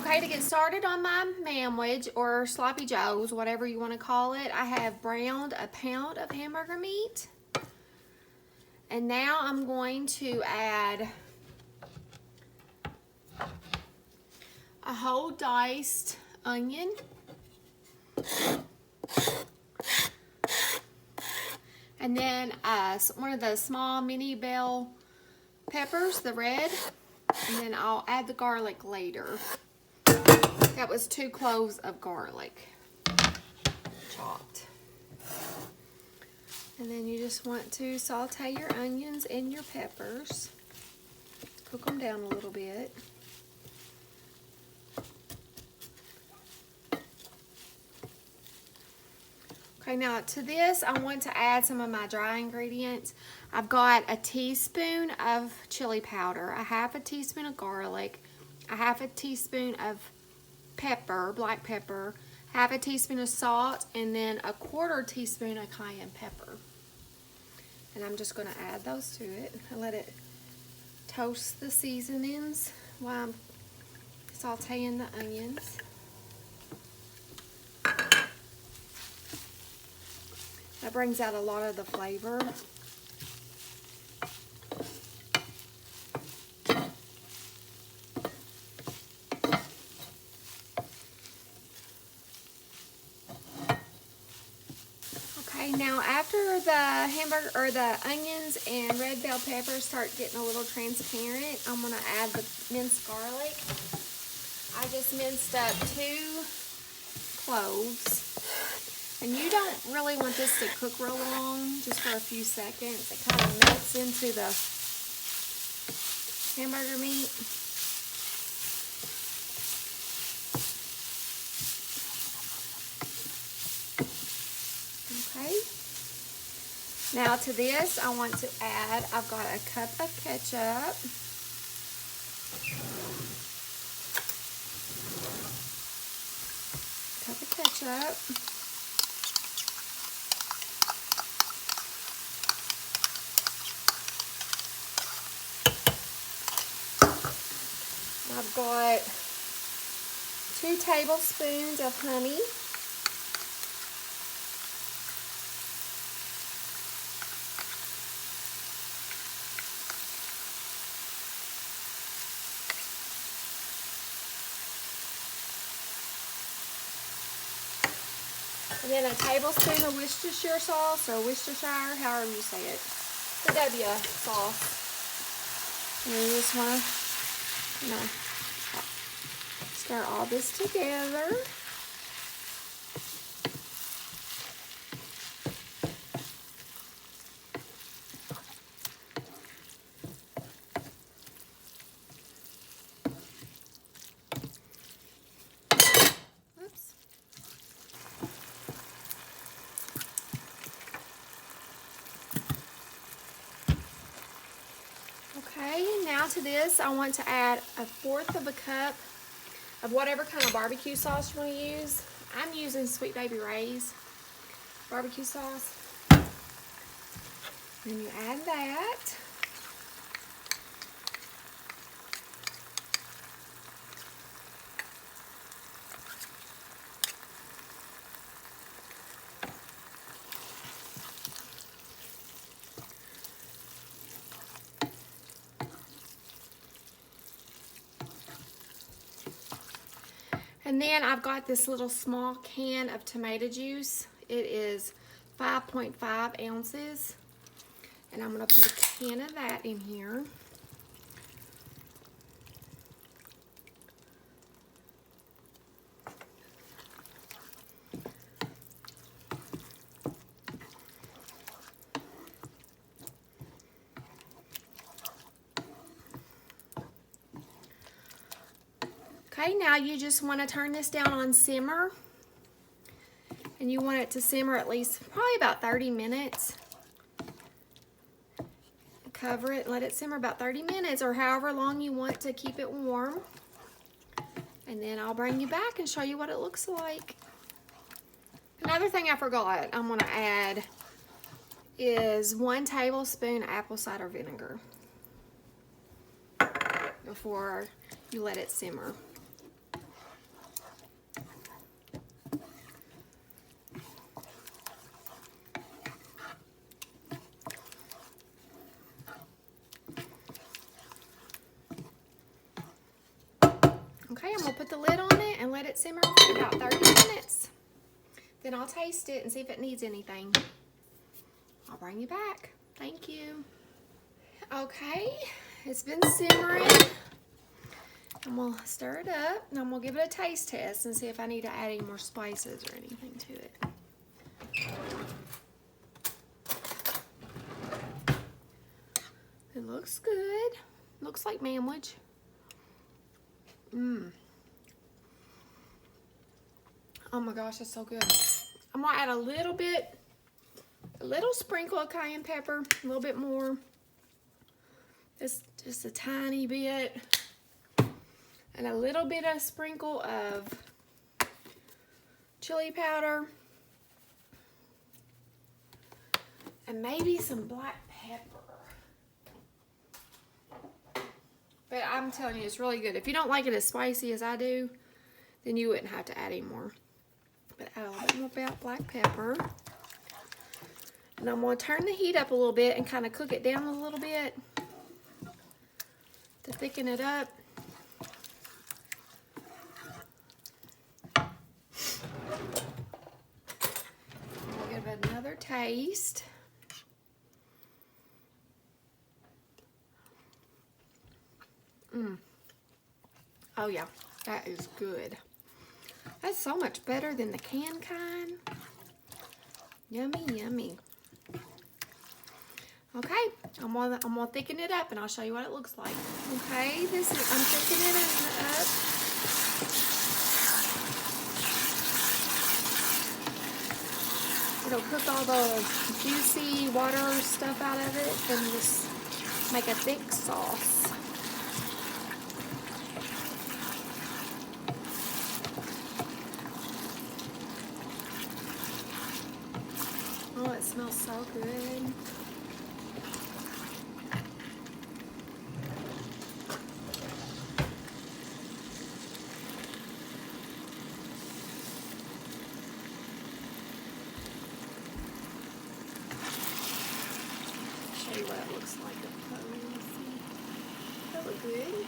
Okay, to get started on my MANWICH or sloppy joes, whatever you want to call it, I have browned a pound of hamburger meat. And now I'm going to add a whole diced onion. And then one of the small mini bell peppers, the red. And then I'll add the garlic later. That was 2 cloves of garlic chopped. And then you just want to saute your onions and your peppers. Cook them down a little bit. Okay, now to this, I want to add some of my dry ingredients. I've got a teaspoon of chili powder, a half a teaspoon of garlic, a half a teaspoon of pepper, black pepper, half a teaspoon of salt, and then a 1/4 teaspoon of cayenne pepper. And I'm just going to add those to it and let it toast the seasonings while I'm sauteing the onions. That brings out a lot of the flavor. Okay, now after the hamburger or the onions and red bell peppers start getting a little transparent, I'm going to add the minced garlic. I just minced up 2 cloves. And you don't really want this to cook real long, just for a few seconds. It kind of melts into the hamburger meat. Okay. Now to this, I want to add, I've got a cup of ketchup. Cup of ketchup. I've got 2 tablespoons of honey. And then a tablespoon of Worcestershire sauce, or Worcestershire, however you say it. But that'd be a sauce. And you just want to, stir all this together. Oops. Okay, now to this, I want to add a 1/4 of a cup of whatever kind of barbecue sauce you want to use. I'm using Sweet Baby Ray's barbecue sauce. Then you add that. And then I've got this little small can of tomato juice. It is 5.5 ounces. And I'm going to put a can of that in here. Okay, now you just want to turn this down on simmer. And you want it to simmer at least probably about 30 minutes. Cover it, let it simmer about 30 minutes or however long you want to keep it warm. And then I'll bring you back and show you what it looks like. Another thing I forgot I'm going to add is 1 tablespoon apple cider vinegar before you let it simmer. Okay, I'm gonna put the lid on it and let it simmer for about 30 minutes. Then I'll taste it and see if it needs anything. I'll bring you back. Thank you. Okay, it's been simmering. I'm gonna stir it up and I'm gonna give it a taste test and see if I need to add any more spices or anything to it. It looks good. Looks like MANWICH. Oh my gosh, that's so good. I'm gonna add a little sprinkle of cayenne pepper, a little bit more. Just a tiny bit. And a little bit of sprinkle of chili powder. And maybe some black pepper. But I'm telling you, it's really good. If you don't like it as spicy as I do, then you wouldn't have to add any more. But add a little bit more black pepper. And I'm going to turn the heat up a little bit and kind of cook it down a little bit to thicken it up. I'll give it another taste. Oh yeah, that is good. That's so much better than the canned kind. Yummy, yummy. Okay, I'm gonna thicken it up and I'll show you what it looks like. Okay, I'm thickening it up. It'll cook all the juicy water stuff out of it and just make a thick sauce. Oh, it smells so good. Show you what it looks like up close. That look good.